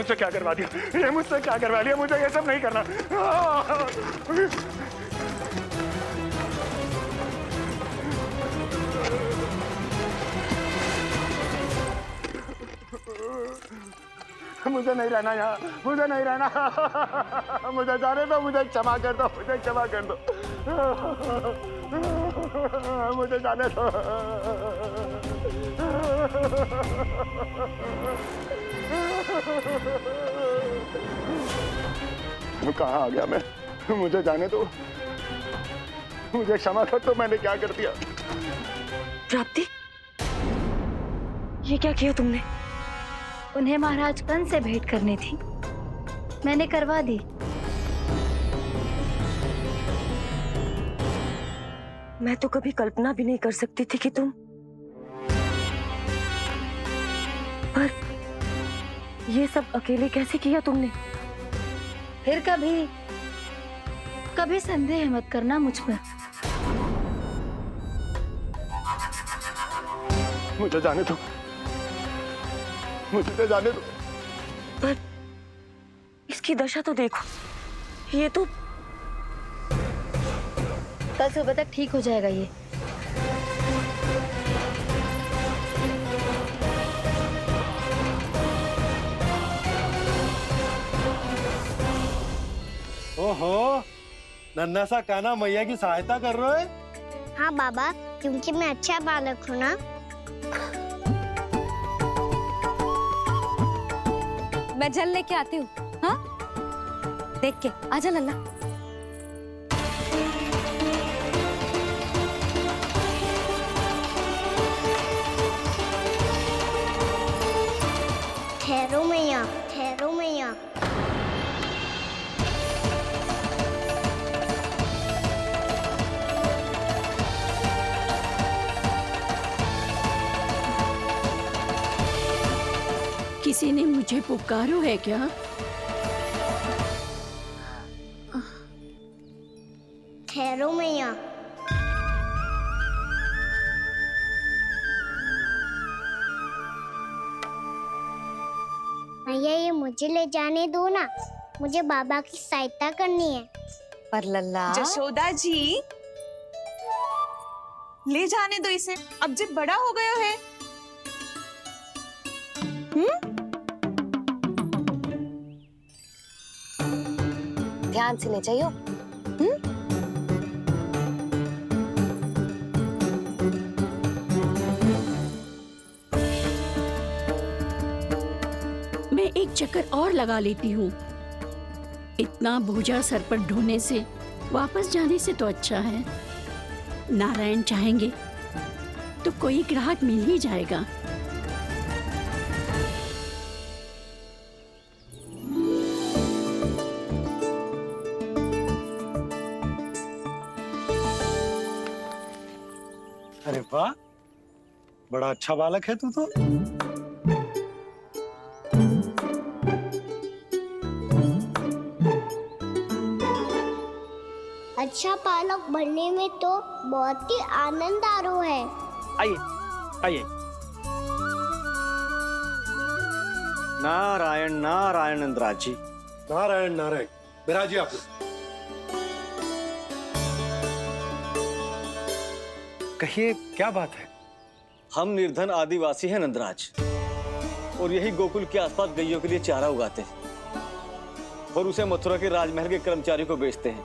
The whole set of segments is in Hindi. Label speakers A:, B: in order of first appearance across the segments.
A: मुझसे क्या करवा दिया, ये मुझसे क्या करवा लिया, मुझे ये सब नहीं करना। मुझे नहीं रहना यहाँ, मुझे नहीं रहना, मुझे जाने दो, मुझे क्षमा कर दो, मुझे क्षमा कर दो, मुझे जाने दो। कहाँ आ गया मैं, मुझे जाने दो, मुझे क्षमा कर दो, मैंने क्या कर दिया।
B: प्राप्ति, ये क्या किया तुमने?
C: उन्हें महाराज कंस से भेंट करनी थी, मैंने करवा दी।
B: मैं तो कभी कल्पना भी नहीं कर सकती थी कि तुम, पर ये सब अकेले कैसे किया तुमने?
C: फिर कभी संदेह मत करना मुझ पर।
A: मुझे जाने दो, मुझे तो जाने दो।
B: पर इसकी दशा तो देखो, ये तो
C: कल सुबह तक ठीक हो जाएगा ये।
D: ओहो, नन्हा सा कान्हा मैया की सहायता कर रहे हो?
E: हाँ बाबा, क्योंकि मैं अच्छा बालक हूँ ना।
F: मैं जल लेके आती हूँ। हाँ, देख के आजा लल्ला।
E: ठहरो मैया, ठहरो मैया।
G: किसी ने मुझे पुकारो है क्या?
E: ठहरो मैया। मैया, ये मुझे ले जाने दो ना, मुझे बाबा की सहायता करनी है।
F: पर लल्ला,
H: जशोदा जी, ले जाने दो इसे, अब जब बड़ा हो गया है।
F: ध्यान से ले जाइयो।
G: मैं एक चक्कर और लगा लेती हूँ। इतना बोझा सर पर ढोने से वापस जाने से तो अच्छा है। नारायण चाहेंगे तो कोई ग्राहक मिल ही जाएगा।
D: अरे वाह, बड़ा अच्छा बालक है तू तो।
E: अच्छा बालक बनने में तो बहुत ही आनंद आ रहा है।
A: आइए, आइए।
I: नारायण नारायण नंदराज जी।
D: नारायण नारायण, बिराजिए आप। कहिए, क्या बात है?
I: हम निर्धन आदिवासी हैं नंदराज, और यही गोकुल के आसपास गैयों के लिए चारा उगाते हैं और उसे मथुरा के राजमहल के कर्मचारी को बेचते हैं।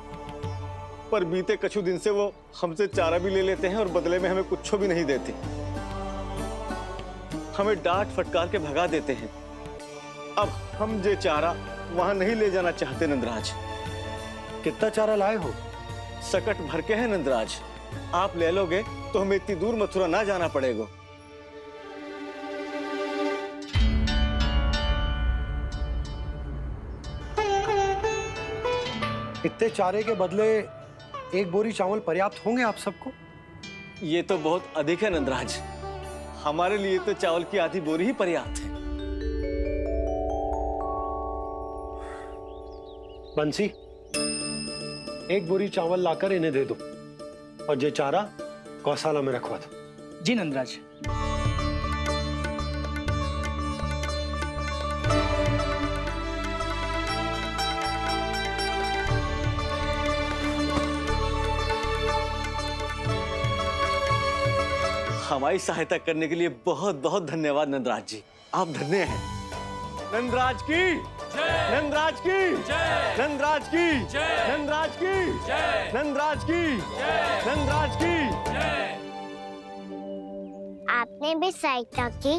I: पर बीते कुछ दिन से वो हमसे चारा भी ले लेते हैं और बदले में हमें कुछ भी नहीं देते। हमें डांट फटकार के भगा देते हैं। अब हम ये चारा वहां नहीं ले जाना चाहते नंदराज।
D: कितना चारा लाए हो?
I: सकट भर के है नंदराज। आप ले लोगे तो हमें इतनी दूर मथुरा ना जाना पड़ेगा।
D: इतने चारे के बदले एक बोरी चावल पर्याप्त होंगे आप सबको?
I: ये तो बहुत अधिक है नंदराज। हमारे लिए तो चावल की आधी बोरी ही पर्याप्त है।
D: बंसी, एक बोरी चावल लाकर इन्हें दे दो और ये चारा गौशाला में रखवा दो।
J: जी नंदराज।
I: हमारी सहायता करने के लिए बहुत बहुत धन्यवाद नंदराज जी। आप धन्य हैं। नंदराज की नंदराज की नंदराज की नंदराज की नंदराज की नंदराज की।
E: आपने भी सहायता की,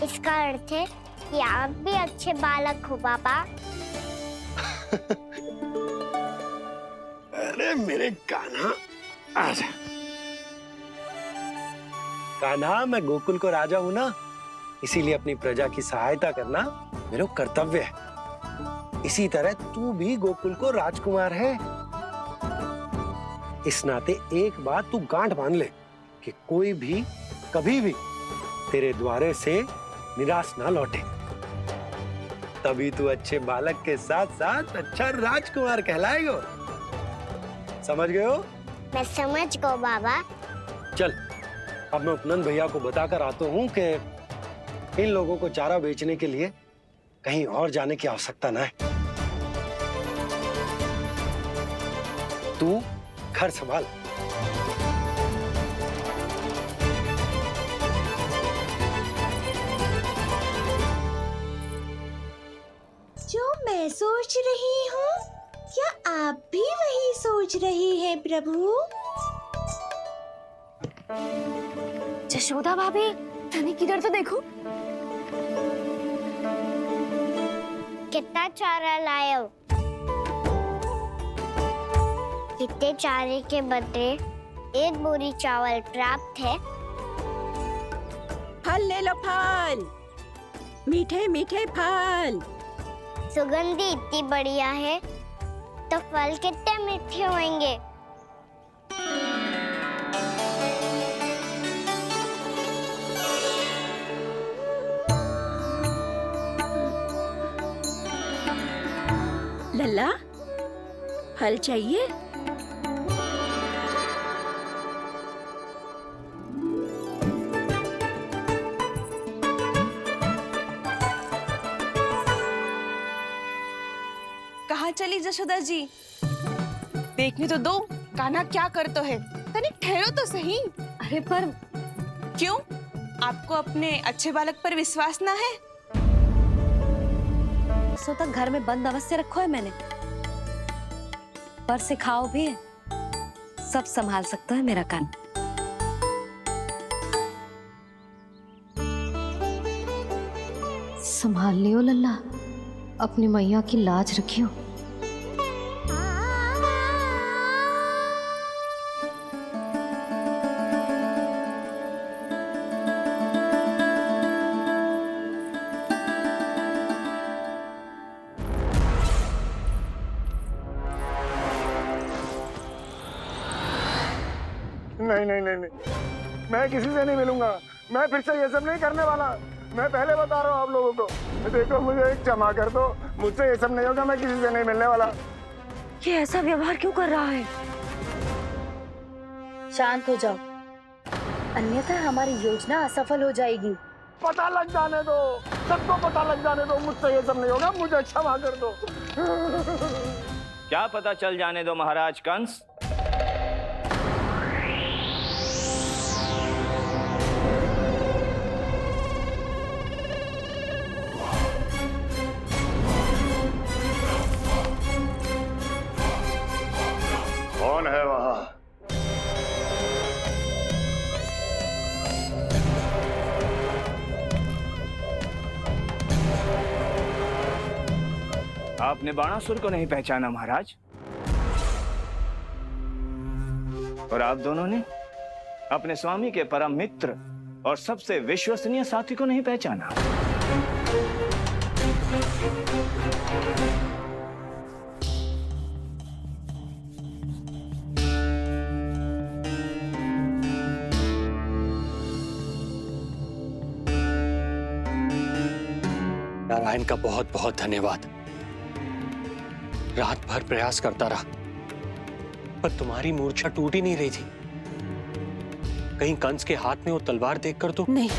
E: इसका अर्थ है कि आप भी अच्छे बालक हो बाबा।
D: अरे मेरे कान्हा, आजा। कान्हा, मैं गोकुल को राजा हूं ना, इसीलिए अपनी प्रजा की सहायता करना मेरा कर्तव्य है। इसी तरह तू भी गोकुल को राजकुमार है। इस नाते एक बात तू गांठ बांध ले कि कोई भी कभी भी तेरे द्वारे से निराश ना लौटे। तभी तू अच्छे बालक के साथ साथ अच्छा राजकुमार कहलाएगा। समझ गए हो?
E: मैं समझ गया बाबा।
D: चल, अब मैं उपनंद भैया को बताकर आता हूँ कि इन लोगों को चारा बेचने के लिए कहीं और जाने की आवश्यकता ना है। तू घर संभाल।
J: जो मैं सोच रही हूँ, क्या आप भी वही सोच रही हैं प्रभु?
B: जशोदा भाभी, तनिक किधर तो देखो।
E: कितना चारा लाए हो? कितने चारे के बदले 1 बोरी चावल प्राप्त है।
G: फल ले लो, फल, मीठे मीठे फल।
E: सुगंधी इतनी बढ़िया है तो फल कितने मीठे होंगे।
G: लल्ला, फल चाहिए?
H: कहाँ चली जशोदा जी? देखने तो दो कान्हा क्या करता है। तनिक ठहरो तो सही।
F: अरे पर
H: क्यों? आपको अपने अच्छे बालक पर विश्वास ना है?
F: सो तक घर में बंद अवस्था रखो है मैंने, पर सिखाओ भी है। सब संभाल सकता है मेरा कान।
B: संभाल लियो लल्ला, अपनी मैया की लाज रखियो।
A: नहीं नहीं नहीं नहीं, मैं किसी से नहीं मिलूंगा। मैं फिर से ये सब नहीं करने वाला। मैं पहले बता रहा हूँ आप लोगों को। देखो, मुझे एक क्षमा कर दो, मुझसे ये सब नहीं होगा। मैं किसी से नहीं मिलने वाला।
B: ये ऐसा व्यवहार क्यों कर रहा है?
C: शांत हो जाओ, अन्यथा हमारी योजना असफल हो जाएगी।
A: पता लग जाने दो, सबको पता लग जाने दो। मुझसे ये सब नहीं होगा, मुझे क्षमा कर दो।
K: क्या पता चल जाने दो महाराज कंस?
A: कौन है वहां?
K: आपने बाणासुर को नहीं पहचाना महाराज, और आप दोनों ने अपने स्वामी के परम मित्र और सबसे विश्वसनीय साथी को नहीं पहचाना।
L: नारायण का बहुत बहुत धन्यवाद। रात भर प्रयास करता रहा, पर तुम्हारी मूर्छा टूट ही नहीं रही थी। कहीं कंस के हाथ में वो तलवार देखकर तो
B: नहीं,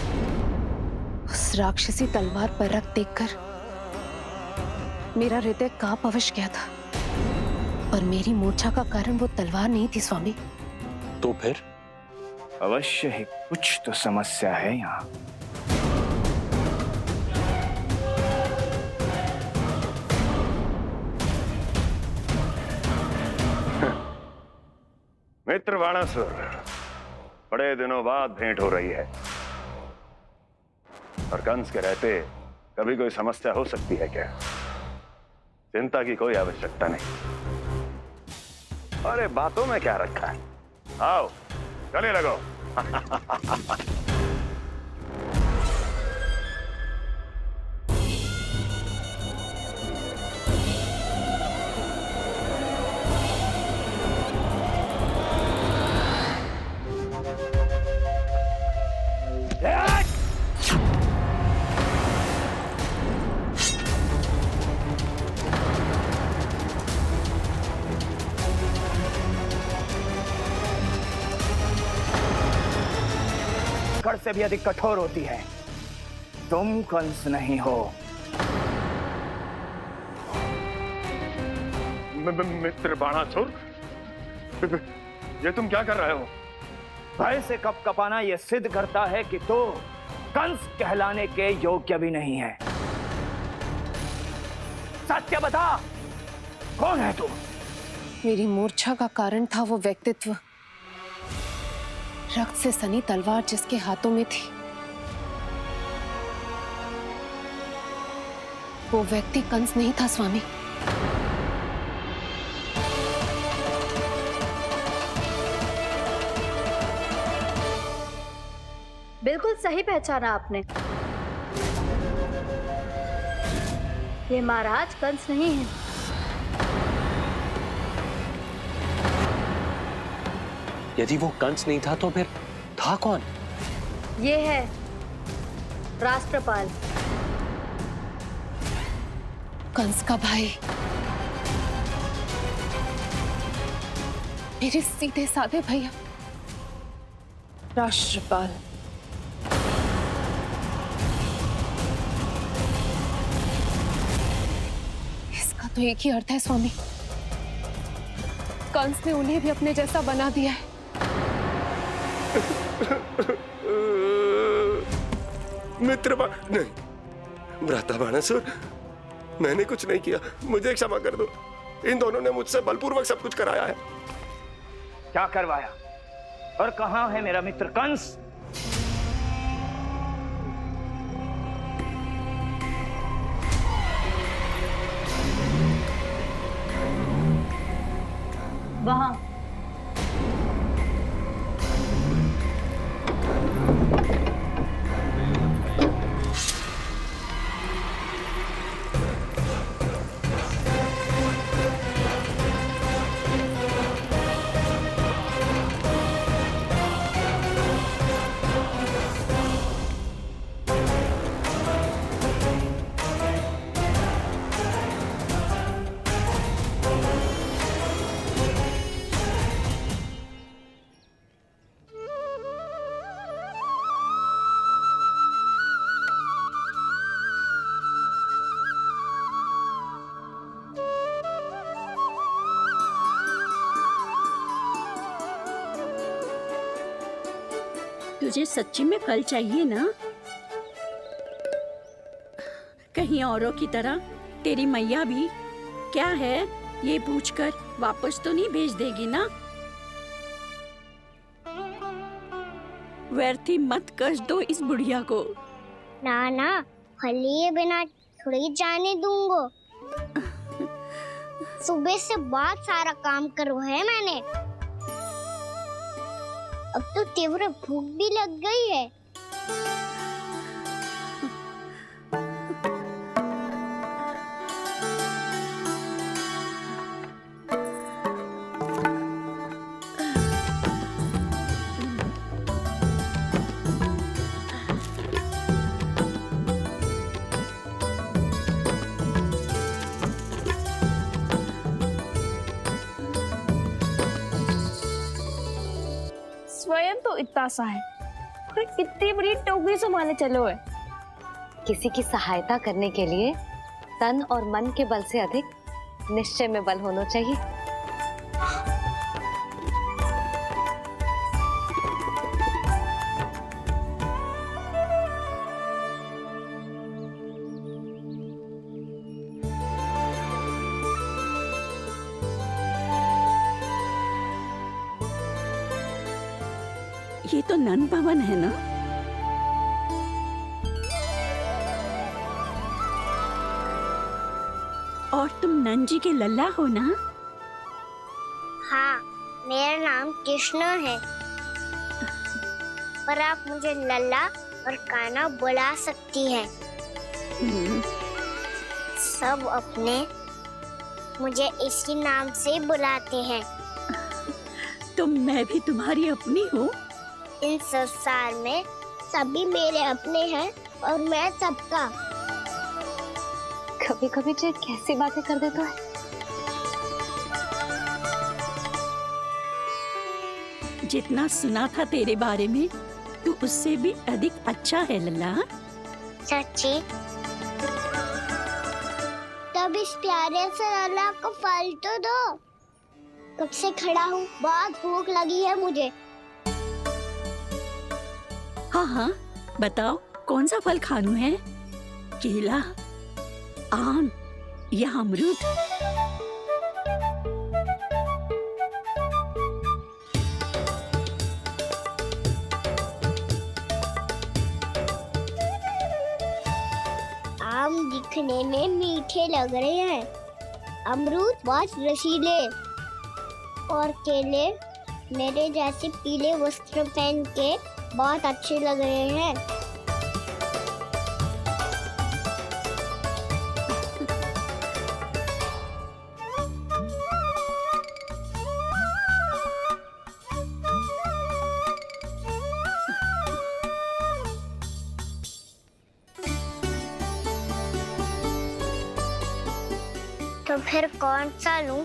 B: उस राक्षसी तलवार पर रख देखकर मेरा हृदय कांप अवश्य गया था, पर मेरी मूर्छा का कारण वो तलवार नहीं थी स्वामी।
L: तो फिर
K: अवश्य ही कुछ तो समस्या है यहाँ।
A: मित्र बाणासुर, बड़े दिनों बाद भेंट हो रही है और कंस के रहते कभी कोई समस्या हो सकती है क्या? चिंता की कोई आवश्यकता नहीं। अरे बातों में क्या रखा है, आओ गले लगो।
K: कड़ से भी अधिक कठोर होती है। तुम कंस नहीं हो।
A: मित्र बाणासुर, ये तुम क्या कर रहे हो?
K: भय से कपकपाना यह सिद्ध करता है कि तू कंस कहलाने के योग्य भी नहीं है। सत्य बता, कौन है तू?
B: मेरी मूर्छा का कारण था वो व्यक्तित्व, रक्त से सनी तलवार जिसके हाथों में थी। वो व्यक्ति कंस नहीं था स्वामी।
C: बिल्कुल सही पहचाना आपने। ये महाराज कंस नहीं है।
L: यदि वो कंस नहीं था तो फिर था कौन?
C: ये है राष्ट्रपाल,
B: कंस का भाई, मेरे सीधे साधे भैया राष्ट्रपाल। इसका तो एक ही अर्थ है स्वामी, कंस ने उन्हें भी अपने जैसा बना दिया है।
A: नहीं, भ्राता बाणासुर, मैंने कुछ नहीं किया, मुझे क्षमा कर दो। इन दोनों ने मुझसे बलपूर्वक सब कुछ कराया है।
K: क्या करवाया और कहां है मेरा मित्र कंस?
C: वहां।
G: तुझे सच्ची में फल चाहिए ना? कहीं औरों की तरह तेरी मैया भी क्या है ये पूछकर वापस तो नहीं भेज देगी ना? व्यर्थी मत कष्ट दो इस बुढ़िया को।
E: ना ना, फल लिए बिना थोड़ी जाने दूंगा। सुबह से बहुत सारा काम करो है मैंने। अब तो तीव्र भूख भी लग गई है।
H: स्वयं तो इतना सा है, फिर कितनी बड़ी टोकरी संभाले चलो है।
F: किसी की सहायता करने के लिए तन और मन के बल से अधिक निश्चय में बल होना चाहिए।
G: ये तो नन भवन है ना? और तुम नन जी के लल्ला हो ना?
E: हाँ, मेरा नाम कृष्ण है, पर आप मुझे लल्ला और कान्हा बुला सकती हैं। सब अपने मुझे इसी नाम से बुलाते हैं।
G: तो मैं भी तुम्हारी अपनी हूँ।
E: इन संसार में सभी मेरे अपने हैं और मैं सबका।
B: कभी कभी तो कैसी बातें कर देता है।
G: जितना सुना था तेरे बारे में, तू उससे भी अधिक अच्छा है लल्ला।
E: सच्ची? तब इस प्यारे से लल्ला को फल तो दो। कब से खड़ा हूँ, बहुत भूख लगी है मुझे।
G: हाँ हाँ, बताओ कौन सा फल खानू है? केला, आम या अमरूद?
E: आम दिखने में मीठे लग रहे हैं, अमरूद बहुत रसीले और केले मेरे जैसे पीले वस्त्र पहन के बहुत अच्छे लग रहे हैं। तो फिर कौन सा लूं?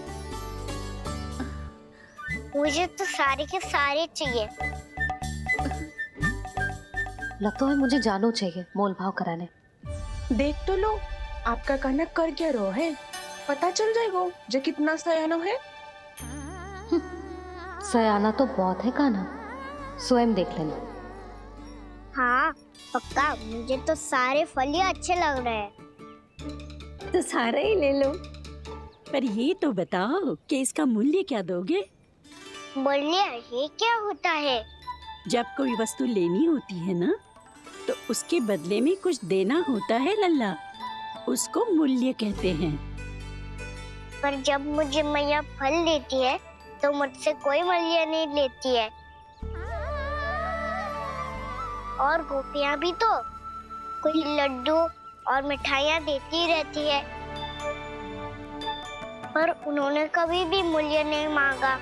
E: मुझे तो सारे के सारे चाहिए।
B: लगता है मुझे जानू चाहिए मोल भाव कराने।
H: देख तो लो, आपका कान्हा कर क्या रहो है, पता चल जाएगा जो कितना सयानो है।
B: सयाना तो बहुत है कान्हा, स्वयं देख लेना।
E: हाँ पक्का, मुझे तो सारे फल ही अच्छे लग रहे हैं।
G: तो सारा ही ले लो। पर ये तो बताओ कि इसका मूल्य क्या दोगे?
E: मूल्य ये क्या होता है?
G: जब कोई वस्तु लेनी होती है ना, तो उसके बदले में कुछ देना होता है लल्ला, उसको मूल्य कहते हैं।
E: पर जब मुझे मैया फल देती है तो मुझसे कोई मूल्य नहीं लेती है। और गोपियां भी तो कोई लड्डू और मिठाइयाँ देती रहती है, पर उन्होंने कभी भी मूल्य नहीं मांगा।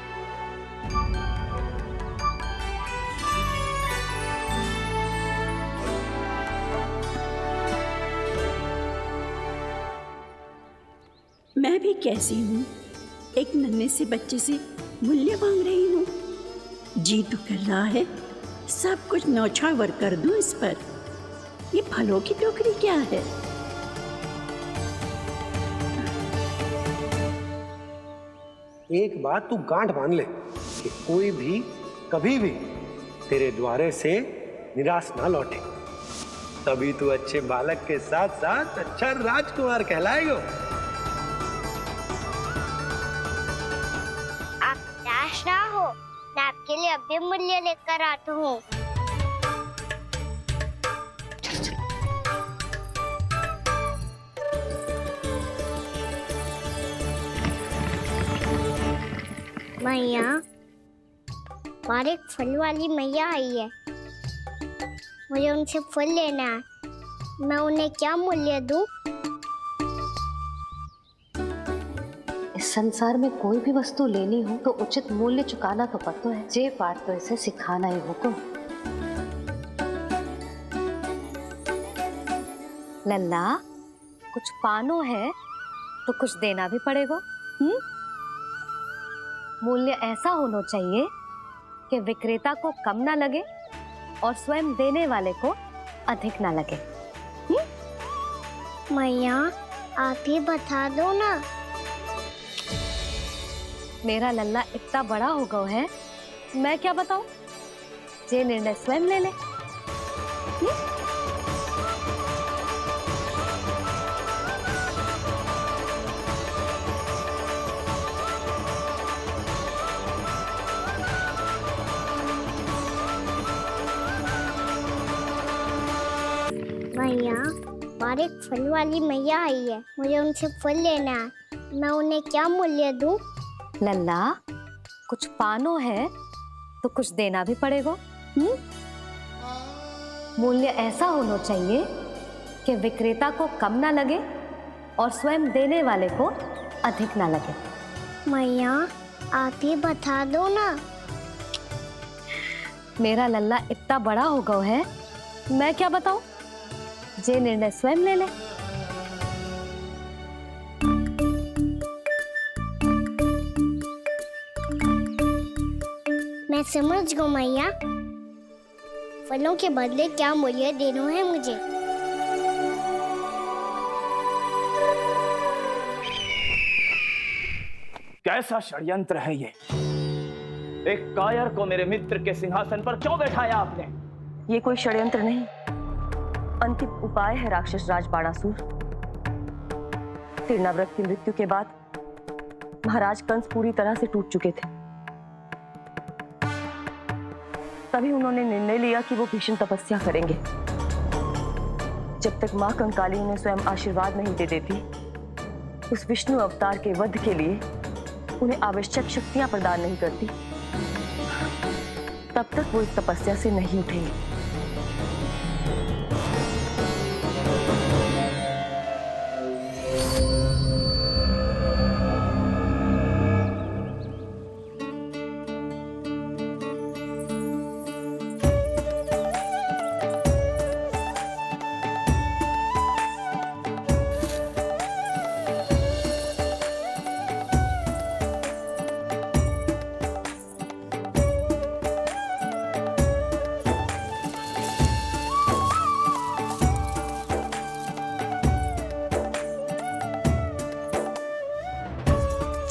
G: मैं भी कैसी हूँ, एक नन्हे से बच्चे से मूल्य मांग रही हूँ। जी तो कर रहा है सब कुछ न्यौछावर कर दूं इस पर। ये फलों की टोकरी क्या है?
D: एक बात तू गांठ बांध ले कि कोई भी कभी भी तेरे द्वारे से निराश ना लौटे, तभी तू अच्छे बालक के साथ साथ अच्छा राजकुमार कहलाएगा।
E: आप निराश ना हो, मैं आपके लिए अभी मूल्य लेकर आता हूँ। मैया, और एक फल वाली मैया आई है, मुझे उनसे फल लेना है। मैं उन्हें क्या मूल्य दूं?
B: इस संसार में कोई भी वस्तु लेनी हो तो उचित मूल्य चुकाना तो पड़ता है। जे पाठ तो इसे सिखाना ही हुकुम।
F: लल्ला, कुछ पानो है तो कुछ देना भी पड़ेगा। मूल्य ऐसा होना चाहिए कि विक्रेता को कम ना लगे और स्वयं देने वाले को अधिक ना लगे।
E: मैया, आप ही बता दो ना।
F: मेरा लल्ला इतना बड़ा हो गया है, मैं क्या बताऊं? ये निर्णय स्वयं ले ले।
E: बाहर एक फल वाली मैया आई है, मुझे उनसे फल लेना है। मैं उन्हें क्या मूल्य दूं?
F: लल्ला, कुछ पानो है तो कुछ देना भी पड़ेगा। मूल्य ऐसा होना चाहिए कि विक्रेता को कम ना लगे और स्वयं देने वाले को अधिक ना लगे।
E: मैया आप ही बता दो ना।
F: मेरा लल्ला इतना बड़ा हो गया है, मैं क्या बताऊं? जे निर्णय स्वयं ले ले।
E: मैं समझ गई मैया, फलों के बदले क्या मूल्य देना है मुझे।
K: कैसा षड्यंत्र है ये? एक कायर को मेरे मित्र के सिंहासन पर क्यों बैठाया आपने?
H: ये कोई षड्यंत्र नहीं, अंतिम उपाय है राक्षस राज बाणासुर। तीर्णाव्रत की मृत्यु के बाद महाराज कंस पूरी तरह से टूट चुके थे। तभी उन्होंने निर्णय लिया कि वो भीषण तपस्या करेंगे। जब तक मां कंकाली उन्हें स्वयं आशीर्वाद नहीं दे देती, उस विष्णु अवतार के वध के लिए उन्हें आवश्यक शक्तियां प्रदान नहीं करती, तब तक वो इस तपस्या से नहीं उठेंगे।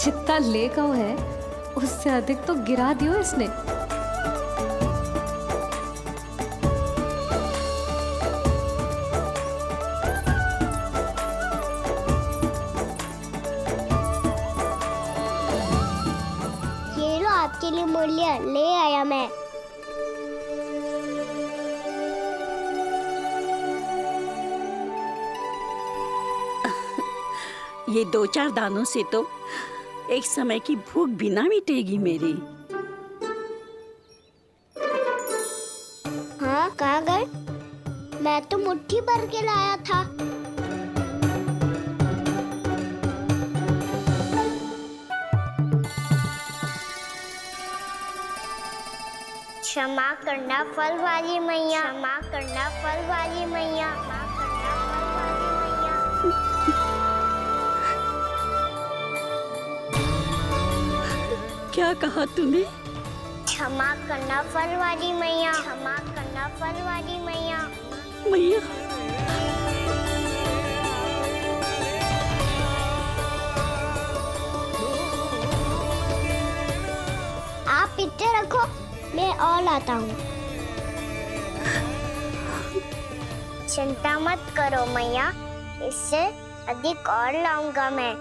F: जितना ले गया है उससे अधिक तो गिरा दियो इसने।
E: ये लो आपके लिए मूल्य, ले आया मैं।
G: ये 2-4 दानों से तो एक समय की भूख भी ना मिटेगी मेरी।
E: हाँ कहाँ गए? मैं तो मुट्ठी भर के लाया था। क्षमा करना फल वाली मैया, क्षमा करना फल वाली मैया, क्षमा करना फल वाली मैया।
G: क्या कहा तूने?
E: क्षमा करना फल वाली मैया, क्षमा करना फल वाली मैया।
G: मैया,
E: आप इतने रखो, मैं और लाता हूँ। चिंता मत करो मैया, इससे अधिक और लाऊंगा मैं।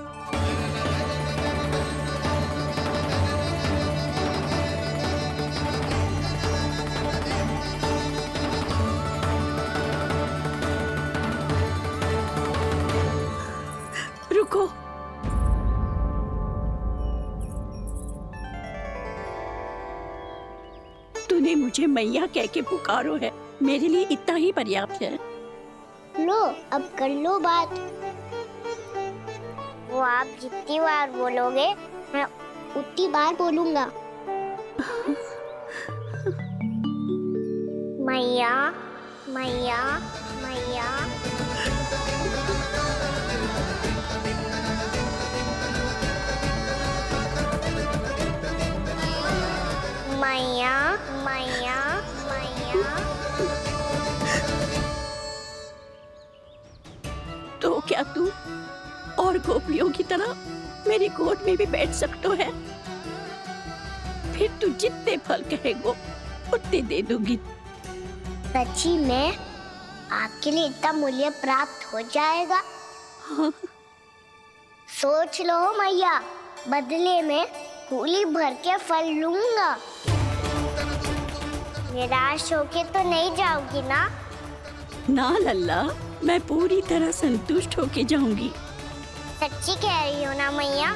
G: रुको। तूने मुझे मैया कह के पुकारो है, मेरे लिए इतना ही पर्याप्त है।
E: लो अब कर लो बात। वो आप जितनी बार बोलोगे मैं उतनी बार बोलूंगा। मैया मैया मैया। मैया मैया मैया।
G: तो क्या तू और गोपियों की तरह मेरी गोद में भी बैठ सकते है? फिर तू जितने फल कहेगो उतने दे दूंगी।
E: सच्ची में आपके लिए इतना मूल्य प्राप्त हो जाएगा?
G: हाँ।
E: सोच लो मैया, बदले में कूली भर के फल लूंगा। निराश होके तो नहीं जाओगी ना?
G: ना लल्ला, मैं पूरी तरह संतुष्ट होके जाऊंगी।
E: सच्ची कह रही हो ना मैया?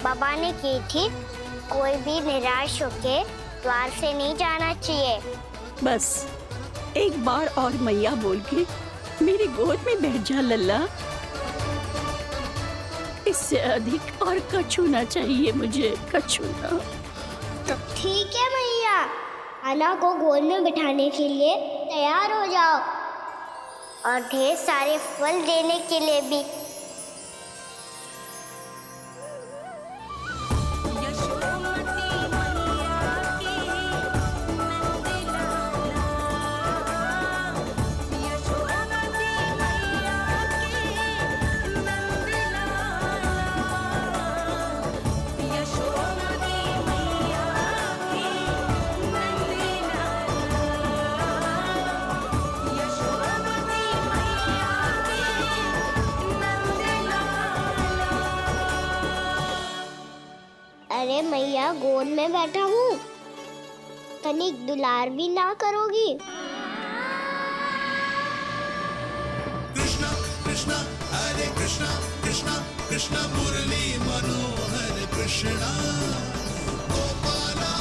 E: बाबा ने की थी, कोई भी निराश होके द्वार से नहीं जाना चाहिए।
G: बस एक बार और मैया बोल के मेरी गोद में बैठ जा लल्ला। इससे अधिक और कछु ना चाहिए मुझे, कछु ना।
E: ठीक है मैया, आना को गोद में बिठाने के लिए तैयार हो जाओ और ढेर सारे फल देने के लिए भी। अरे मैया, गोद में बैठा हूँ, तनिक दुलार भी ना करोगी?
M: कृष्णा कृष्णा हरे कृष्णा कृष्णा कृष्णा मुरली मनोहर कृष्णा गोपाला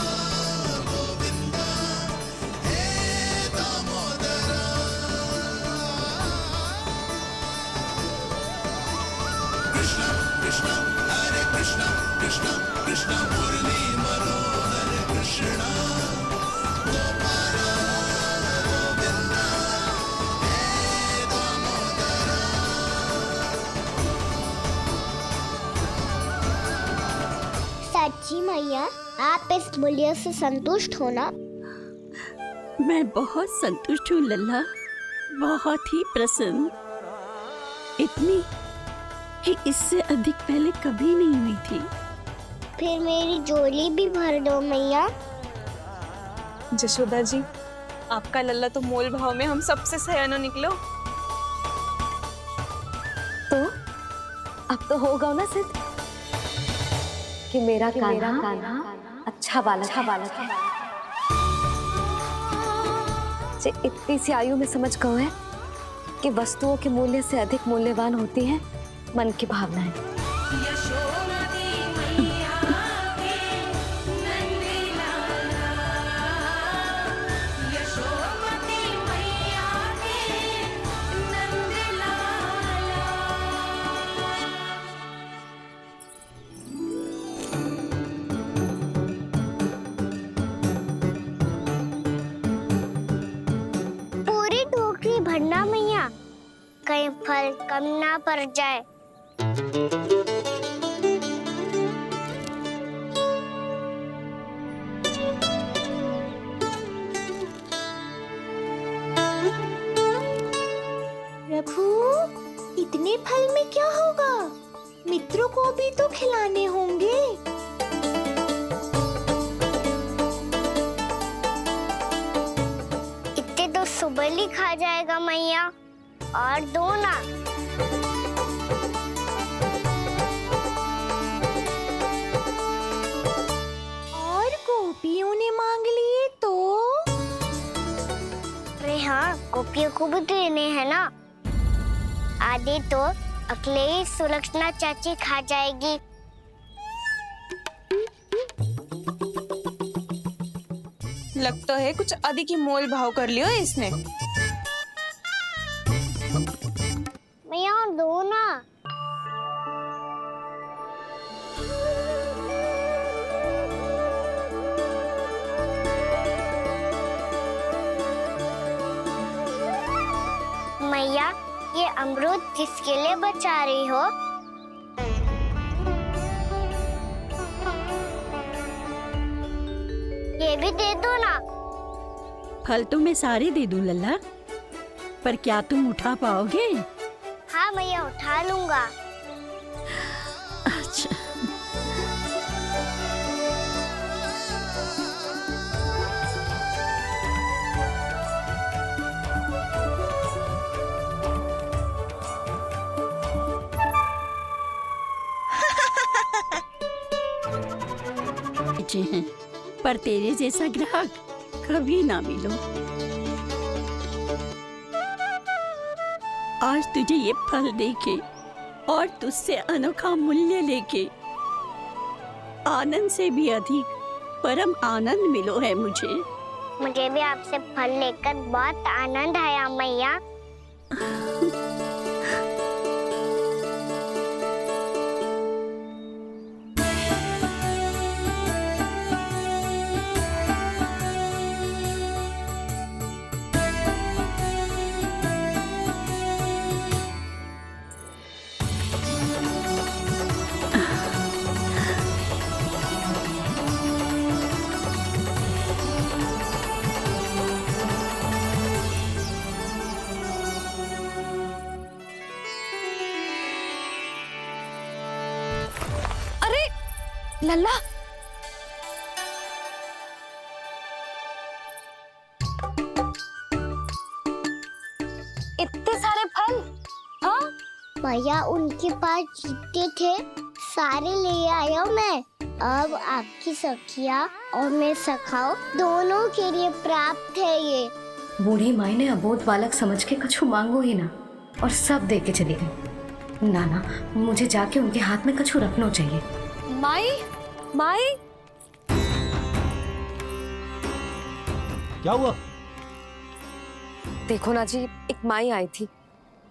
M: गोविंदा हे दामोदरा। कृष्णा कृष्णा हरे कृष्णा कृष्णा कृष्णा मुरली मनोहर कृष्णा गोपाला गोविंदा हे दामोदरा।
E: सच्ची मैया, आप इस मूल्य से संतुष्ट हो ना?
G: मैं बहुत संतुष्ट हूँ लल्ला, बहुत ही प्रसन्न। इतनी कि इससे अधिक पहले कभी नहीं हुई थी।
E: फिर मेरी झोली भी भर दो मैया।
H: जशोदा जी, आपका लल्ला तो मोल भाव में हम सबसे सयाना निकलो।
F: तो अब तो होगा ना सिद्ध कि मेरा कान्हा अच्छा बालक है। जे इतनी सी आयु में समझ गए है कि वस्तुओं के मूल्य से अधिक मूल्यवान होती है मन की भावनाएं।
E: पूरी टोकरी भरना मैया, कहीं फल कम ना पड़ जाए।
J: प्रभु, इतने फल में क्या होगा? मित्रों को भी तो खिलाने होंगे।
E: इतने तो सुबह ही खा जाएगा मैया, और दो ना।
J: और गोपियों ने मांग लिए तो?
E: अरे हाँ, गोपियों को भी देने हैं ना। आधे तो अकेले ही सुलक्षणा चाची खा जाएगी।
H: लगता है कुछ आदि की मोल भाव कर लियो इसने।
E: मैया और दो ना। मैया, ये अमरूद किसके लिए बचा रही हो? ये भी दे दो ना।
G: फल तो मैं सारे दे दूं लल्ला, पर क्या तुम उठा पाओगे?
E: हाँ मैया, उठा लूंगा।
G: अच्छा। हैं, पर तेरे जैसा ग्राहक कभी ना मिलो। आज तुझे ये फल देके और तुझसे अनोखा मूल्य लेके आनंद से भी अधिक परम आनंद मिलो है मुझे।
E: मुझे भी आपसे फल लेकर बहुत आनंद आया मैया।
F: लल्ला, इतने सारे फल? हाँ
E: भैया उनके पास जितने थे सारे ले आया मैं। अब आपकी सखिया और मैं सखाओ दोनों के लिए प्राप्त है ये।
B: बूढ़ी माई ने अबोध बालक समझ के कछु मांगो ही ना और सब दे के चली गई। नाना, मुझे जाके उनके हाथ में कछु रखना चाहिए।
F: माई, माई,
L: क्या हुआ?
F: देखो ना जी, एक माई आई थी,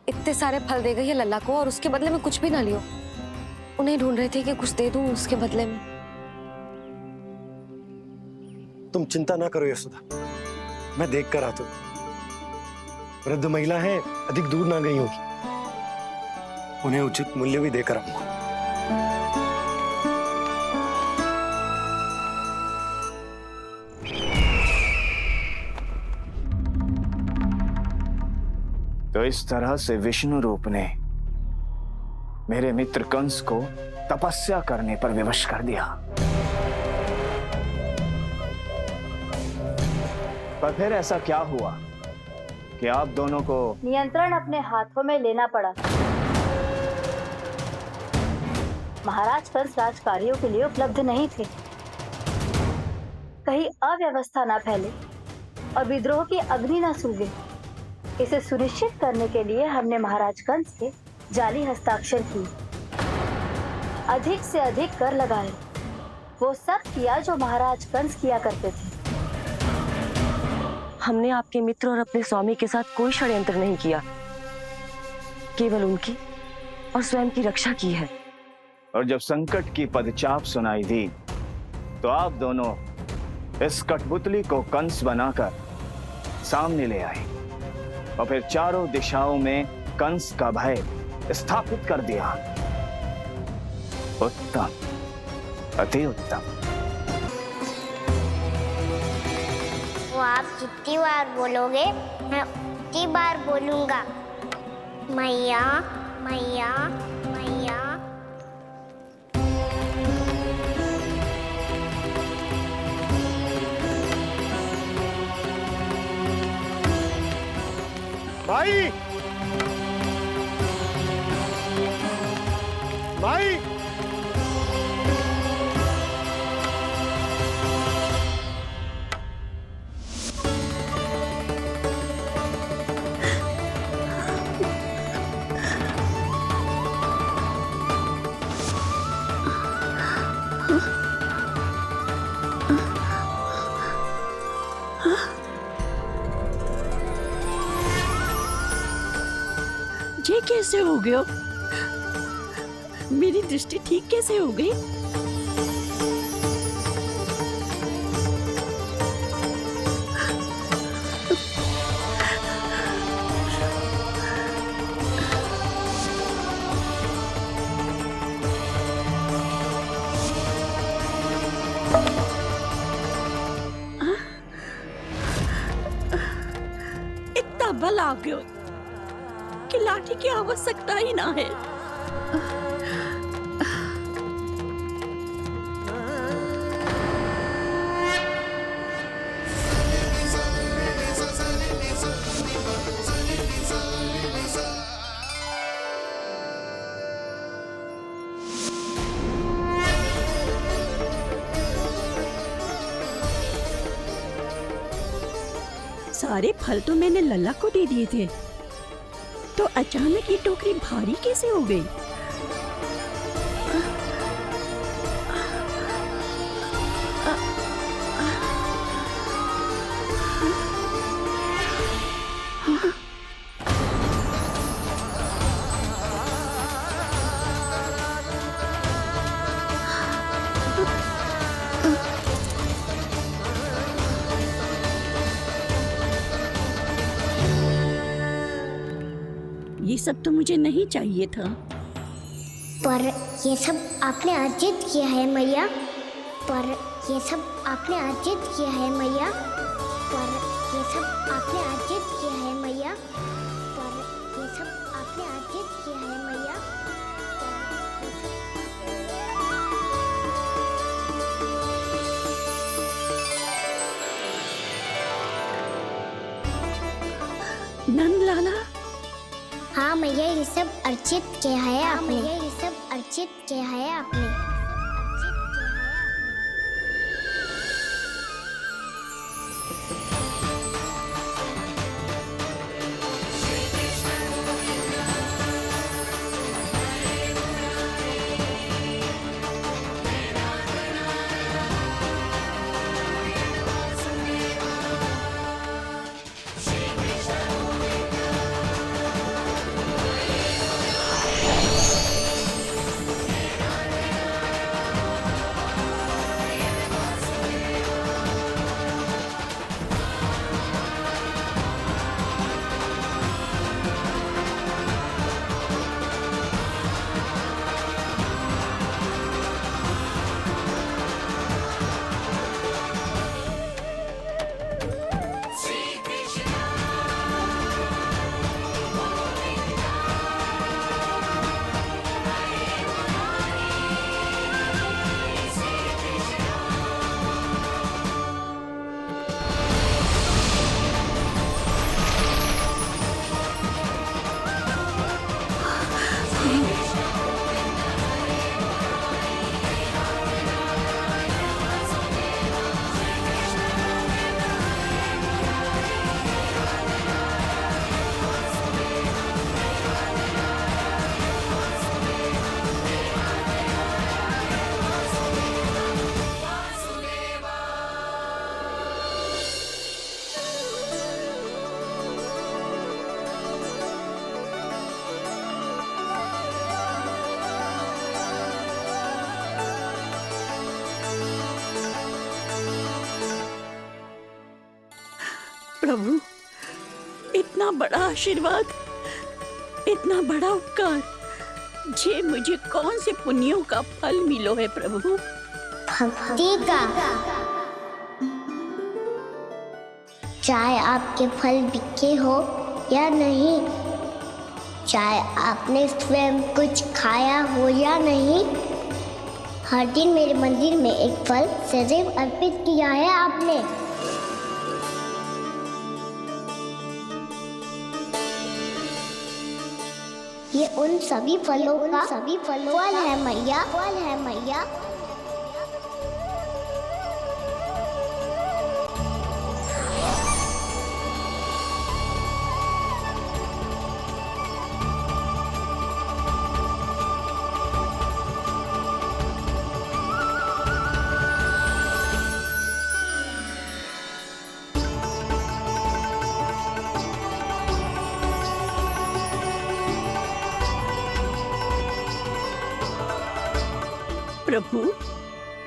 F: इतने सारे फल दे गई है लल्ला को और उसके बदले में कुछ भी ना लियो। उन्हें ढूंढ रहे थे कि कुछ दे दूं उसके बदले में।
D: तुम चिंता ना करो यशोदा, मैं देख कर आता हूं। वृद्ध महिला है, अधिक दूर ना गई होगी, उन्हें उचित मूल्य भी देकर आऊंगा।
K: तो इस तरह से विष्णु रूप ने मेरे मित्र कंस को तपस्या करने पर विवश कर दिया। पर फिर ऐसा क्या हुआ कि आप दोनों को
C: नियंत्रण अपने हाथों में लेना पड़ा। महाराज कंस राजकार्यों के लिए उपलब्ध नहीं थे। कहीं अव्यवस्था न फैले और विद्रोह की अग्नि न सूझे, इसे सुनिश्चित करने के लिए हमने महाराज कंस के जाली हस्ताक्षर किए, अधिक से अधिक कर लगाए। वो सब किया जो महाराज कंस किया करते थे।
H: हमने आपके मित्र और अपने स्वामी के साथ कोई षड्यंत्र नहीं किया, केवल उनकी और स्वयं की रक्षा की है।
K: और जब संकट की पदचाप सुनाई दी तो आप दोनों इस कठपुतली को कंस बनाकर सामने ले आए और फिर चारों दिशाओं में कंस का भय स्थापित कर दिया। उत्तम, अति उत्तम।
E: वो आप जितनी बार बोलोगे मैं उतनी बार बोलूंगा। मैया मैया मैया।
D: भाई, भाई,
G: ये कैसे हो गया? मेरी दृष्टि ठीक कैसे हो गई? इतना बल आ गया कि लाठी की आवश्यकता ही ना है। सारे फल तो मैंने लल्ला को दे दिए थे, तो अचानक ये टोकरी भारी कैसे हो गई? ये सब तो मुझे नहीं चाहिए था।
E: पर ये सब आपने अर्जित किया है मैया। पर ये सब आपने अर्जित किया है मैया। पर ये सब आपने अर्जित किया है मैया। पर ये सब आपने अर्जित किया है मैया।
G: नंद लाला,
E: हाँ मैया, ये सब अर्जित किया है आपने। ये सब अर्जित किया है आपने।
G: प्रभु, इतना बड़ा आशीर्वाद, इतना बड़ा उपकार, जे मुझे कौन से पुण्यों का फल मिलो है प्रभु?
E: भक्ति का। चाहे आपके फल बिके हो या नहीं, चाहे आपने स्वयं कुछ खाया हो या नहीं, हर दिन मेरे मंदिर में एक फल सदैव अर्पित किया है आपने। ये उन सभी फलों का फल है मैया। फल है मैया।
G: प्रभु,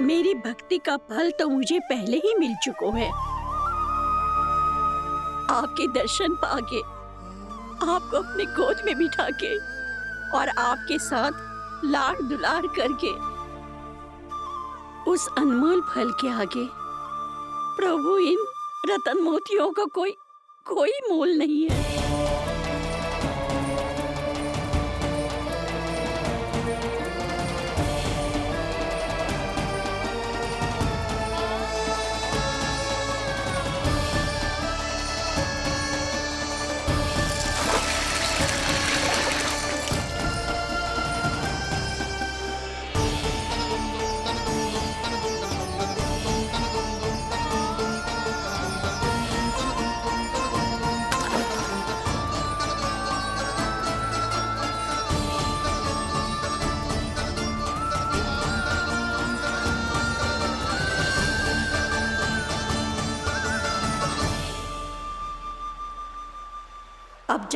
G: मेरी भक्ति का फल तो मुझे पहले ही मिल चुका है। आपके दर्शन पाके, आपको अपने गोद में बिठा के और आपके साथ लाड दुलार करके, उस अनमोल फल के आगे प्रभु इन रतन मोतियों का कोई मोल नहीं है।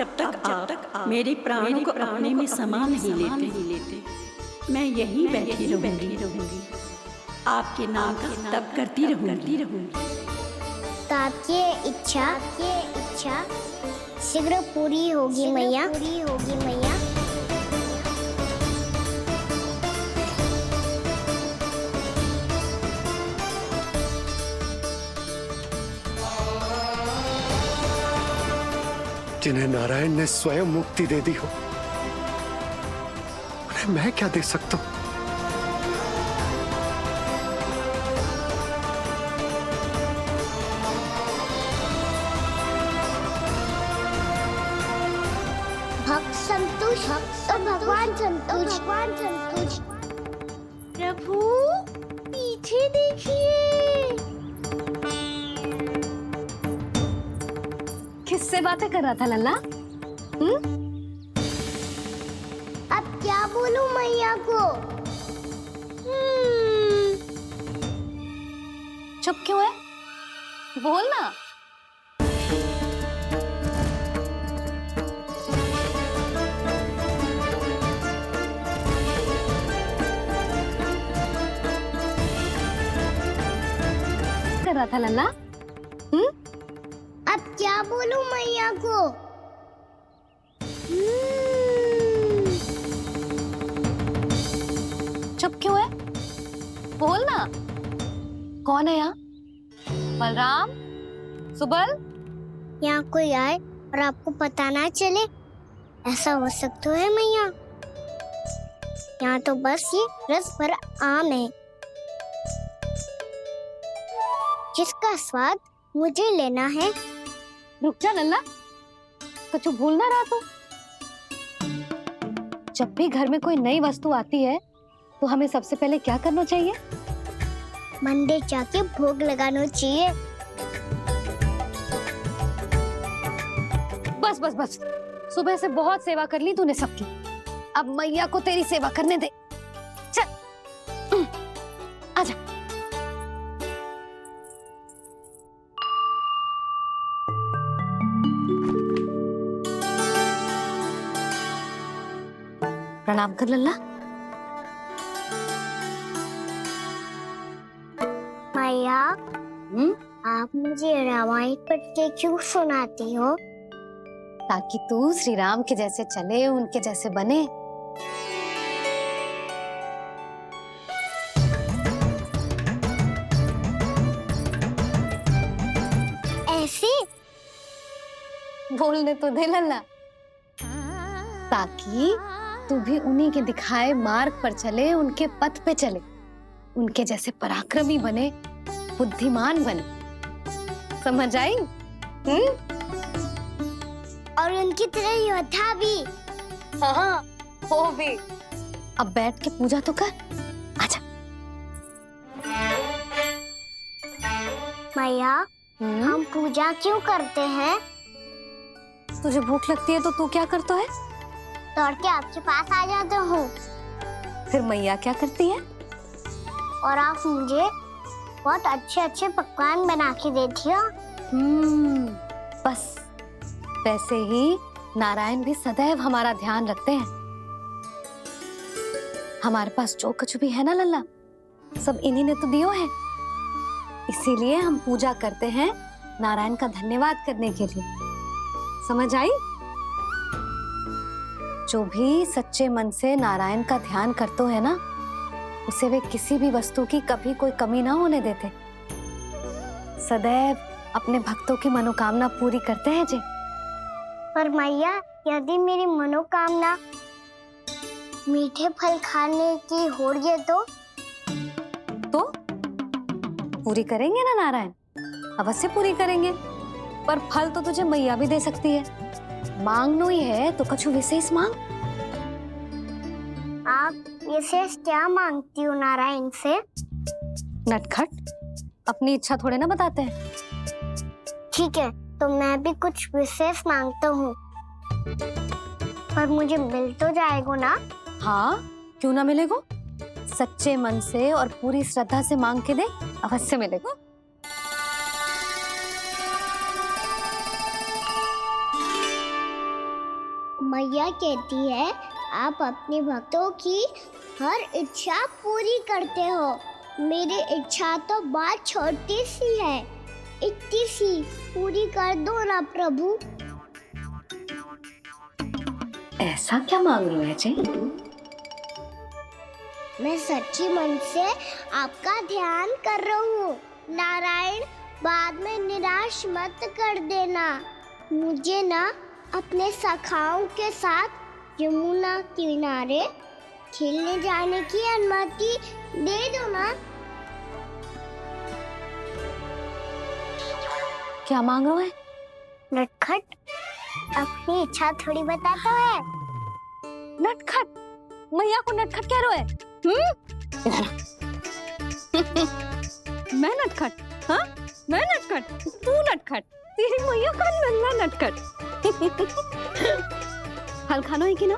G: जब तक आप मेरे प्राणों को अपने में समा नहीं लेते मैं यहीं बैठी रहूंगी, आपके नाम का तप करती रहूंगी।
E: तो आपकी इच्छा शीघ्र पूरी होगी मैया।
D: जिन्हें नारायण ने स्वयं मुक्ति दे दी हो, उन्हें मैं क्या दे सकता हूं?
E: भक्त संतोष तो भगवान संतोष।
J: प्रभु पीछे देखिए।
B: किससे बातें कर रहा था लल्ला?
E: अब क्या बोलूं मैया को?
B: चुप क्यों है? बोल ना। कर रहा था लल्ला?
E: अब क्या बोलूं मैया को?
B: चुप क्यों है? बोल ना। कौन है यहाँ? बलराम, सुबल?
E: यहाँ कोई आए और आपको पता ना चले, ऐसा हो सकता है मैया? यहाँ तो बस ये रस भर आम है जिसका स्वाद मुझे लेना है।
B: रुक जा लल्ला, कुछ भूल ना रहा तू। जब भी घर में कोई नई वस्तु आती है तो हमें सबसे पहले क्या करना चाहिए?
E: मंदिर जाके भोग लगाना चाहिए।
B: बस सुबह से बहुत सेवा कर ली तूने सबकी, अब मैया को तेरी सेवा करने दे। चल आजा। प्रणाम कर लल्ला।
E: मैया, आप मुझे रामायण पढ़ के क्यों सुनाती हो?
B: ताकि तू श्री राम के जैसे चले, उनके जैसे बने।
E: ऐसे
B: बोलने तो दे लल्ला, ताकि तू भी उन्हीं के दिखाए मार्ग पर चले, उनके पथ पे चले, उनके जैसे पराक्रमी बने, बुद्धिमान बने। समझ आई?
E: और उनकी तरह योद्धा भी।
B: हाँ, वो भी। अब बैठ के पूजा तो कर। आजा।
E: मैया, हम पूजा क्यों करते हैं?
B: तुझे भूख लगती है तो तू क्या करता है?
E: दौड़ के आपके पास आ जाता हूँ।
B: फिर मैया क्या करती है?
E: और आप मुझे बहुत अच्छे अच्छे पकवान बना के देती हो।
B: बस वैसे ही नारायण भी सदैव हमारा ध्यान रखते हैं। हमारे पास जो कुछ भी है ना लल्ला, सब इन्हीं ने तो दियो है। इसीलिए हम पूजा करते हैं नारायण का धन्यवाद करने के लिए। समझ आई? जो भी सच्चे मन से नारायण का ध्यान करते है ना, उसे वे किसी भी वस्तु की कभी कोई कमी ना होने देते। सदैव अपने भक्तों की मनोकामना पूरी करते हैं जी।
E: पर मैया, यदि मेरी मनोकामना मीठे फल खाने की हो रही है तो
B: पूरी करेंगे ना नारायण? अवश्य पूरी करेंगे। पर फल तो तुझे मैया भी दे सकती है। मांगनो ही है तो कुछ विशेष मांग।
E: आप विशेष क्या मांगती हो नारायण से?
B: नटखट, अपनी इच्छा थोड़े ना बताते हैं।
E: ठीक है, तो मैं भी कुछ विशेष मांगता हूँ, पर मुझे मिल तो जाएगा ना?
B: हाँ, क्यों ना मिलेगा? सच्चे मन से और पूरी श्रद्धा से मांग के दे, अवश्य मिलेगा।
E: मैया कहती है आप अपने भक्तों की हर इच्छा पूरी करते हो। मेरी इच्छा तो बहुत छोटी सी है, इतनी सी पूरी कर दो ना प्रभु।
B: ऐसा क्या मांग रहे हो जी?
E: मैं सच्ची मन से आपका ध्यान कर रहा हूँ। नारायण, बाद में निराश मत कर देना। मुझे ना अपने सखाओं के साथ यमुना किनारे खेलने जाने की अनुमति दे दो ना।
B: क्या मांग रहे हो?
E: नटखट अपनी इच्छा थोड़ी बताता है।
B: नटखट? मैया को नटखट कह रहे हो? इधर मैं नटखट? हाँ, मैं नटखट, तू नटखट, तेरी मैया का नल्ला नटखट। हल खानो है कि ना?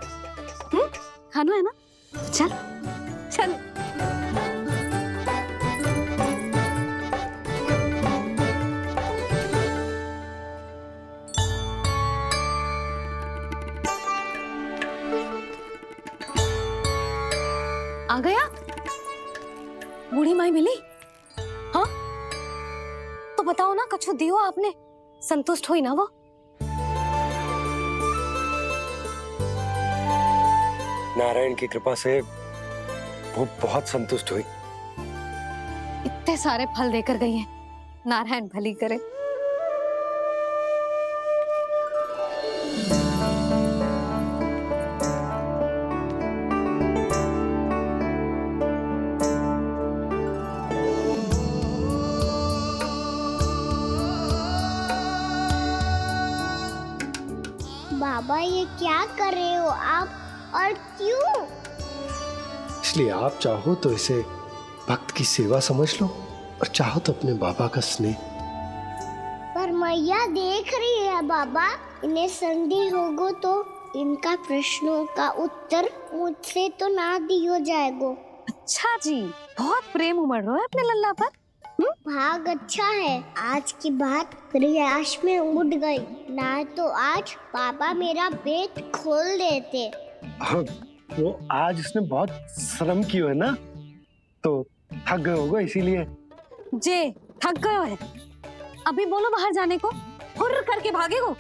B: खानो है ना? चल चल। आ गया? बूढ़ी माई मिली? हाँ, तो बताओ ना, कछु दियो आपने, संतुष्ट हुई ना वो?
D: नारायण की कृपा से वो बहुत संतुष्ट हुई।
B: इतने सारे फल देकर गई हैं, नारायण भली करे।
E: बाबा, ये क्या कर रहे हो आप और क्यों?
D: इसलिए आप चाहो तो इसे भक्त की सेवा समझ लो और चाहो तो अपने बाबा का स्नेह।
E: पर मैया देख रही है बाबा, इन्हें संदेह होगो तो इनका प्रश्नों का उत्तर मुझसे तो ना दियो जाएगो।
B: अच्छा जी, बहुत प्रेम उमड़ रहा है अपने लल्ला पर।
E: भाग अच्छा है, आज की बात प्रयास में उड़ गई, ना तो आज पापा मेरा पेट खोल देते।
D: वो आज उसने बहुत श्रम किया है ना, तो थक गए होगा इसीलिए।
B: जे थक गए है, अभी बोलो बाहर जाने को, हुर्र करके भागेगो।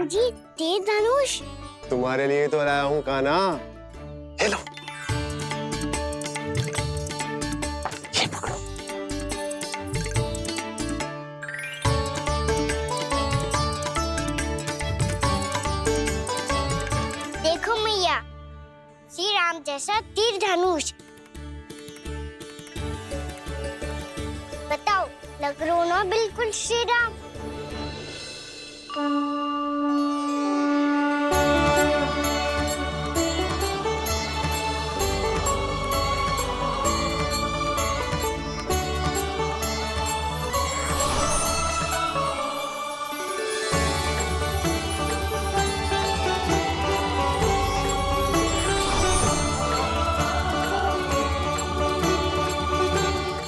E: जी, तीर धनुष
A: तुम्हारे लिए तो लाया हूँ कान्हा।
D: ले लो।
A: ये पकड़ो।
E: देखो मैया, श्री राम जैसा तीर धनुष। बताओ, लग रहा ना बिल्कुल श्री राम?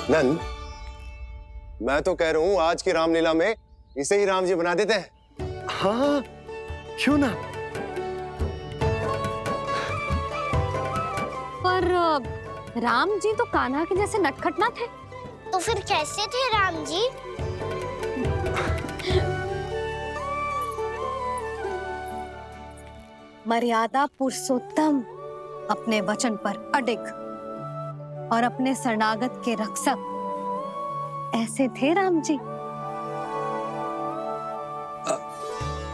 A: नंद, मैं तो कह रहा हूँ आज की रामलीला में इसे ही राम जी बना देते हैं।
D: हाँ, क्यों ना?
B: पर राम जी तो कान्हा के जैसे नटखट ना थे।
E: तो फिर कैसे थे राम जी?
B: मर्यादा पुरुषोत्तम, अपने वचन पर अडिग और अपने शरणागत के रक्षक, ऐसे थे राम जी।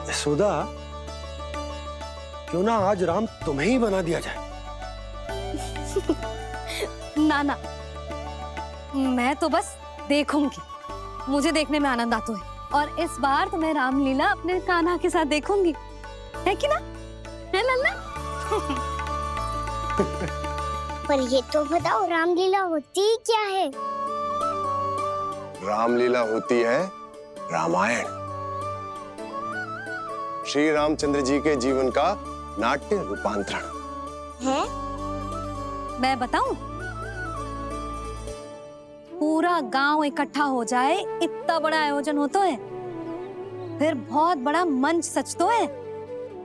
D: यशोदा, क्यों ना आज राम तुम्हें ही बना दिया जाए?
B: ना ना, मैं तो बस देखूंगी, मुझे देखने में आनंद आता है, और इस बार तो मैं रामलीला अपने कान्हा के साथ देखूंगी, है कि ना? है लल्ला?
E: पर ये तो बताओ, रामलीला होती क्या है?
A: रामलीला होती है रामायण, श्री रामचंद्र जी के जीवन का नाट्य रूपांतरण
E: है।
B: मैं बताऊं? पूरा गांव इकट्ठा हो जाए, इतना बड़ा आयोजन हो तो है, फिर बहुत बड़ा मंच सच तो है,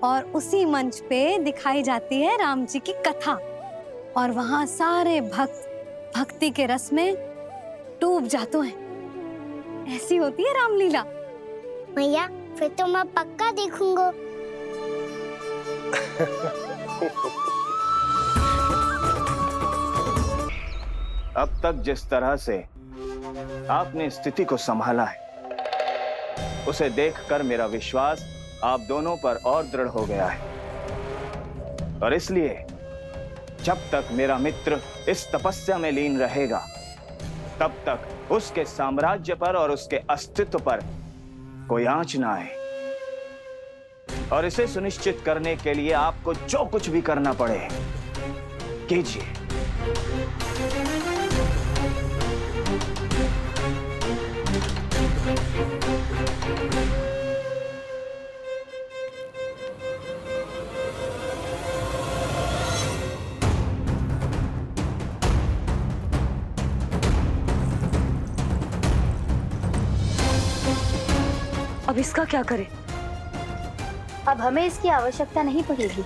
B: और उसी मंच पे दिखाई जाती है राम जी की कथा, और वहां सारे भक्त भक्ति के रस में डूब जाते हैं। ऐसी होती है रामलीला।
E: भैया फिर तो मैं पक्का देखूंगा।
K: अब तक जिस तरह से आपने स्थिति को संभाला है, उसे देखकर मेरा विश्वास आप दोनों पर और दृढ़ हो गया है, और इसलिए जब तक मेरा मित्र इस तपस्या में लीन रहेगा, तब तक उसके साम्राज्य पर और उसके अस्तित्व पर कोई आंच ना आए। और इसे सुनिश्चित करने के लिए आपको जो कुछ भी करना पड़े कीजिए।
H: अब इसका क्या करें?
C: अब हमें इसकी आवश्यकता नहीं पड़ेगी।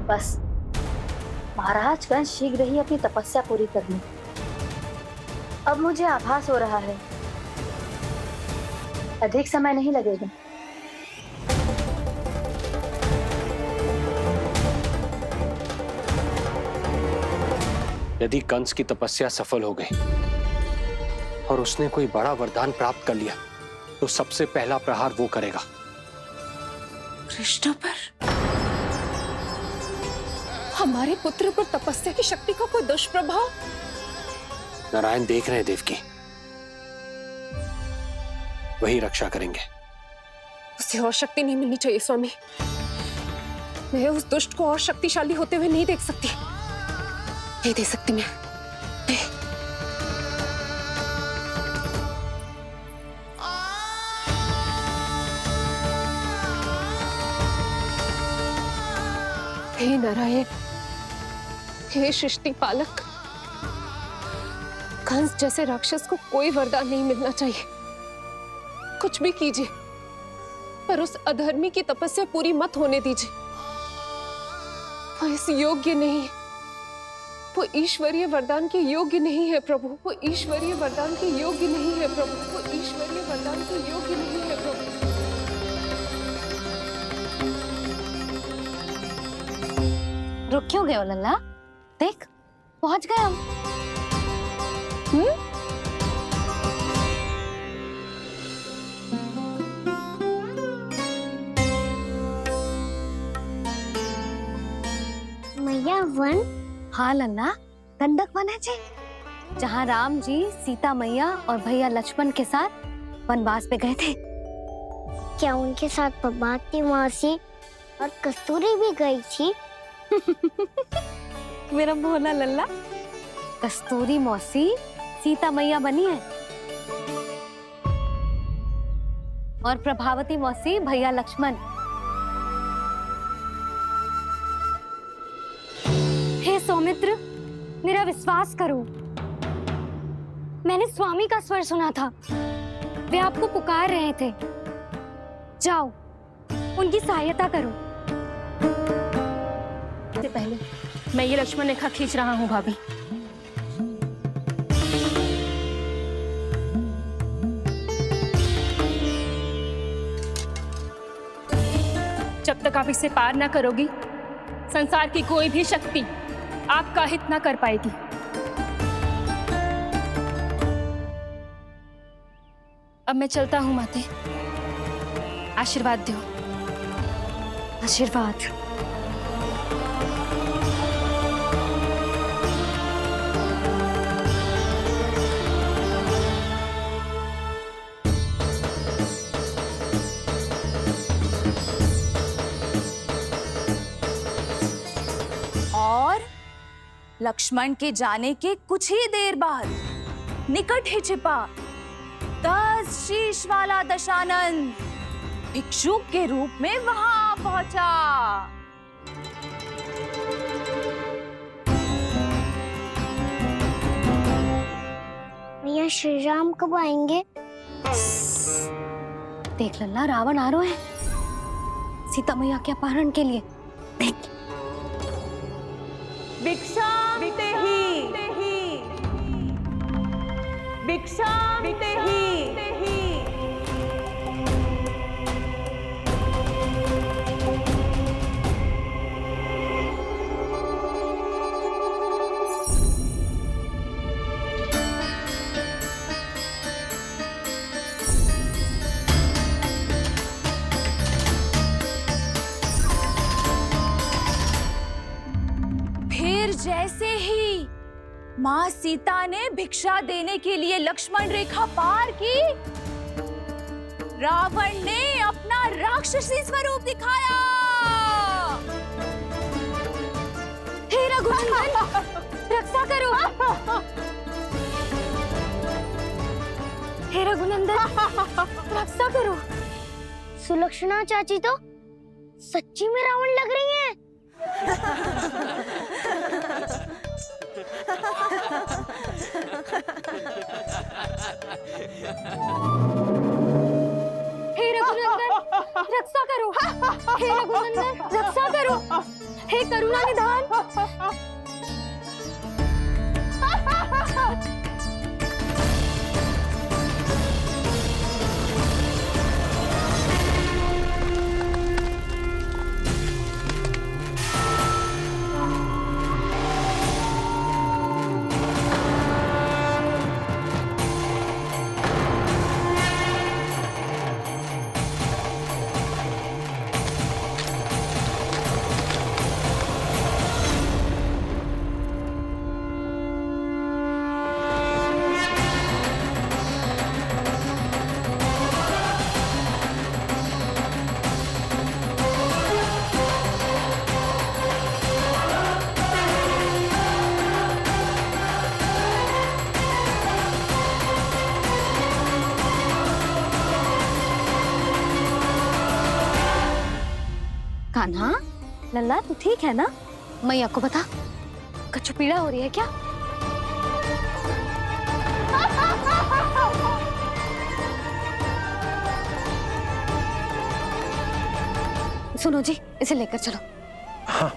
C: बस महाराज कंस शीघ्र ही अपनी तपस्या पूरी कर लें। अब मुझे आभास हो रहा है अधिक समय नहीं लगेगा।
L: यदि कंस की तपस्या सफल हो गई और उसने कोई बड़ा वरदान प्राप्त कर लिया, तो सबसे पहला प्रहार वो करेगा।
F: कृष्ण पर? हमारे पुत्र पर तपस्या की शक्ति का कोई दुष्प्रभाव?
L: नारायण देख रहे हैं देवकी, वही रक्षा करेंगे।
F: उसे और शक्ति नहीं मिलनी चाहिए स्वामी। मैं उस दुष्ट को और शक्तिशाली होते हुए नहीं देख सकती, नहीं दे सकती मैं। हे नारायण, हे सृष्टि पालक, कंस जैसे राक्षस को कोई वरदान नहीं मिलना चाहिए। कुछ भी कीजिए, पर उस अधर्मी की तपस्या पूरी मत होने दीजिए। वो इस योग्य नहीं है, वो ईश्वरीय वरदान के योग्य नहीं है प्रभु। वो ईश्वरीय वरदान के योग्य नहीं है प्रभु। वो ईश्वरीय वरदान के योग्य नहीं है प्रभु।
B: रुक क्यों गए हो लल्ला? देख पहुंच गए हम।
E: मैया वन?
B: हाँ लल्ला, गंडक वन है जी, जहाँ राम जी सीता मैया और भैया लक्ष्मण के साथ वनवास पे गए थे।
E: क्या उनके साथ पद्मावती मौसी और कस्तूरी भी गई थी?
B: मेरा भोला लल्ला, कस्तूरी मौसी सीता मैया बनी है और प्रभावती मौसी भैया लक्ष्मण। हे सौमित्र, मेरा विश्वास करो, मैंने स्वामी का स्वर सुना था। वे आपको पुकार रहे थे। जाओ, उनकी सहायता करो।
N: से पहले मैं ये लक्ष्मण रेखा खींच रहा हूँ भाभी। जब तक आप इसे पार ना करोगी, संसार की कोई भी शक्ति आपका हित ना कर पाएगी। अब मैं चलता हूँ माते, आशीर्वाद दो।
B: आशीर्वाद।
O: और लक्ष्मण के जाने के कुछ ही देर बाद निकट ही छिपा 10 शीश वाला दशानन भिक्षुक के रूप में वहां पहुंचा।
E: में श्री राम कब आएंगे?
B: देख लल्ला, रावण आ रहे हैं सीता मैया के अपहरण के लिए। देख।
O: भिक्षा देहि, भिक्षा देहि। फिर जैसे ही माँ सीता ने भिक्षा देने के लिए लक्ष्मण रेखा पार की, रावण ने अपना राक्षसी स्वरूप दिखाया।
B: हे रघुनंदन, रक्षा करो। हे रघुनंदन, रक्षा करो।
E: सुलक्षणा चाची तो सच्ची में रावण लग रही हैं।
B: हे रघुनंदन, रक्षा करो। हे रघुनंदन, रक्षा करो। हे करुणा निधान। कान्हा, लल्ला तू ठीक है ना? मैया को बता, कछु पीड़ा हो रही है क्या? सुनो जी, इसे लेकर चलो।
L: हाँ।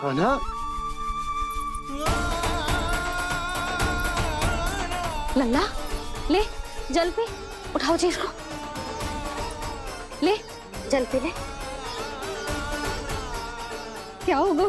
D: कान्हा,
B: लल्ला ले जल पी, उठाओ जी इसको। ले जल पी ले। क्या होगा